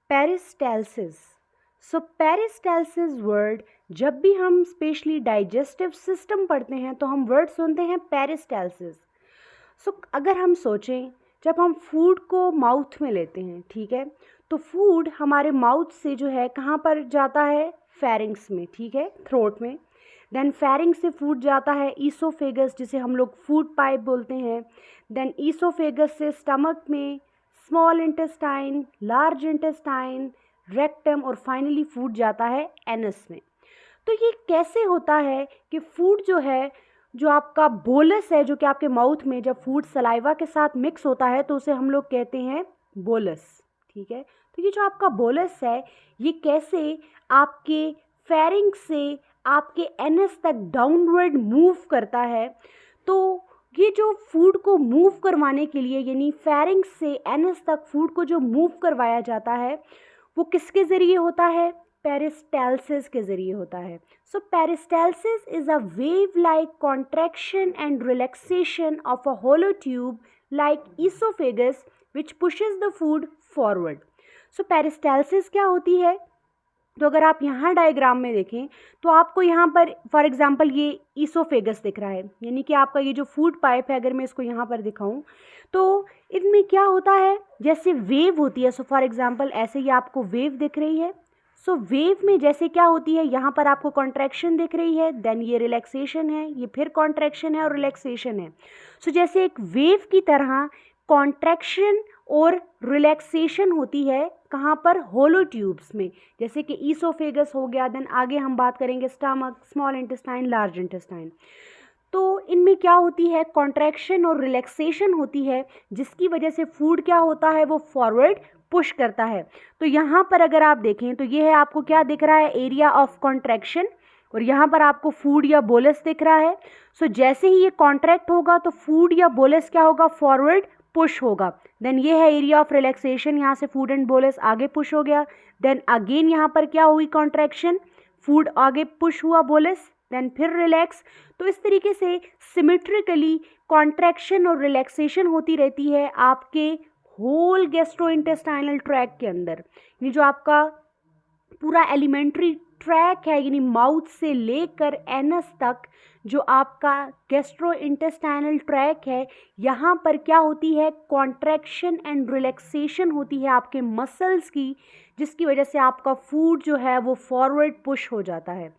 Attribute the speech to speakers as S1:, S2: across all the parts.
S1: Peristalsis. सो peristalsis word, जब भी हम स्पेशली डाइजेस्टिव सिस्टम पढ़ते हैं तो हम वर्ड सुनते हैं पेरिस्टाल्सिस। सो अगर हम सोचें, जब हम फूड को माउथ में लेते हैं, ठीक है, तो फूड हमारे माउथ से जो है कहाँ पर जाता है, फेरिंग्स में, ठीक है, थ्रोट में। देन फेरिंग्स से फूड जाता है ईसोफेगस, जिसे हम लोग फूड पाइप बोलते हैं। देन ईसोफेगस से स्टमक में, small intestine, large intestine, rectum, और फाइनली फूड जाता है एनस में। तो ये कैसे होता है कि फूड जो है, जो आपका बोलस है, जो कि आपके माउथ में जब फूड सलाइवा के साथ मिक्स होता है तो उसे हम लोग कहते हैं बोलस, ठीक है। तो ये जो आपका बोलस है, ये कैसे आपके फेरिंग से आपके एनस तक डाउनवर्ड मूव करता है। तो ये जो फूड को मूव करवाने के लिए, यानी फेरिंग से एनस तक फूड को जो मूव करवाया जाता है, वो किसके ज़रिए होता है, पेरिस्टाल्सिस के ज़रिए होता है। So peristalsis is a wave like contraction and relaxation of a hollow tube like oesophagus which pushes the food forward. So peristalsis क्या होती है, तो अगर आप यहाँ डायग्राम में देखें तो आपको यहाँ पर फॉर एग्जांपल ये ईसोफेगस दिख रहा है, यानी कि आपका ये जो फूड पाइप है, अगर मैं इसको यहाँ पर दिखाऊं तो इनमें क्या होता है, जैसे वेव होती है। सो फॉर एग्जांपल ऐसे ही आपको वेव दिख रही है। सो वेव में जैसे क्या होती है, यहाँ पर आपको कॉन्ट्रैक्शन दिख रही है, देन ये रिलैक्सेशन है, ये फिर कॉन्ट्रैक्शन है और रिलैक्सेशन है। सो जैसे एक वेव की तरह कॉन्ट्रैक्शन और रिलैक्सेशन होती है, कहाँ पर, होलो ट्यूब्स में, जैसे कि ईसोफेगस हो गया। देन आगे हम बात करेंगे stomach, small intestine, large intestine. तो इनमें क्या होती है, कॉन्ट्रैक्शन और रिलैक्सेशन होती है, जिसकी वजह से फूड क्या होता है, वो फॉरवर्ड पुश करता है। तो यहाँ पर अगर आप देखें तो ये है, आपको क्या दिख रहा है, एरिया ऑफ कॉन्ट्रैक्शन, और यहाँ पर आपको फूड या बोलस दिख रहा है। सो जैसे ही ये कॉन्ट्रैक्ट होगा तो फूड या बोलस क्या होगा, फॉरवर्ड पुश होगा। देन ये है एरिया ऑफ रिलैक्सेशन, यहाँ से फूड एंड बोलस आगे पुश हो गया। देन अगेन यहाँ पर क्या हुई, कॉन्ट्रैक्शन, फूड आगे पुश हुआ, बोलस, देन फिर रिलैक्स। तो इस तरीके से सिमेट्रिकली कॉन्ट्रैक्शन और रिलैक्सेशन होती रहती है आपके होल गैस्ट्रोइंटेस्टाइनल ट्रैक के अंदर। ये जो आपका पूरा एलिमेंट्री ट्रैक है, यानी माउथ से लेकर एनस तक जो आपका गैस्ट्रोइंटेस्टाइनल ट्रैक है, यहाँ पर क्या होती है, कॉन्ट्रैक्शन एंड रिलैक्सेशन होती है आपके मसल्स की, जिसकी वजह से आपका फूड जो है वो फॉरवर्ड पुश हो जाता है।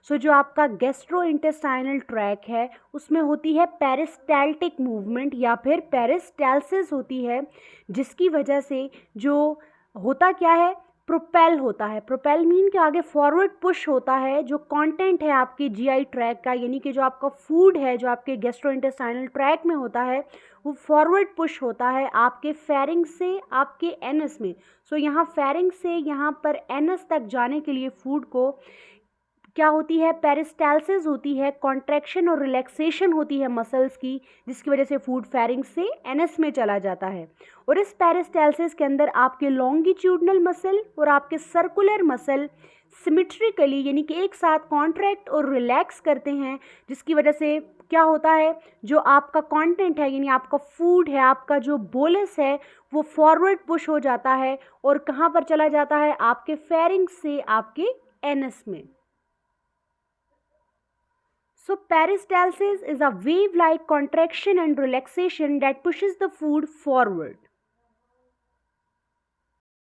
S1: सो जो आपका गैस्ट्रोइंटेस्टाइनल ट्रैक है उसमें होती है पेरिस्टाल्टिक मूवमेंट या फिर पेरिस्टाल्सिस होती है, जिसकी वजह से जो होता क्या है, प्रोपेल होता है। प्रोपेल मीन के आगे फॉरवर्ड पुश होता है, जो कंटेंट है आपके जीआई ट्रैक का, यानी कि जो आपका फूड है जो आपके गैस्ट्रोइंटेस्टाइनल ट्रैक में होता है, वो फॉरवर्ड पुश होता है आपके फेरिंग से आपके एनस में। सो यहाँ फेरिंग से यहाँ पर एनस तक जाने के लिए फूड को क्या होती है, पेरिस्टाल्सिस होती है, कॉन्ट्रैक्शन और रिलैक्सेशन होती है मसल्स की, जिसकी वजह से फूड फेरिंग से एनस में चला जाता है। और इस पेरिस्टाल्सिस के अंदर आपके लॉन्गिट्यूडनल मसल और आपके सर्कुलर मसल सिमेट्रिकली, यानी कि एक साथ कॉन्ट्रैक्ट और रिलैक्स करते हैं, जिसकी वजह से क्या होता है, जो आपका कंटेंट है, यानी आपका फूड है, आपका जो बोलस है, वो फॉरवर्ड पुश हो जाता है और कहाँ पर चला जाता है, आपके फेरिंग से आपके एनस में। So peristalsis is a wave-like contraction and relaxation that pushes the food forward.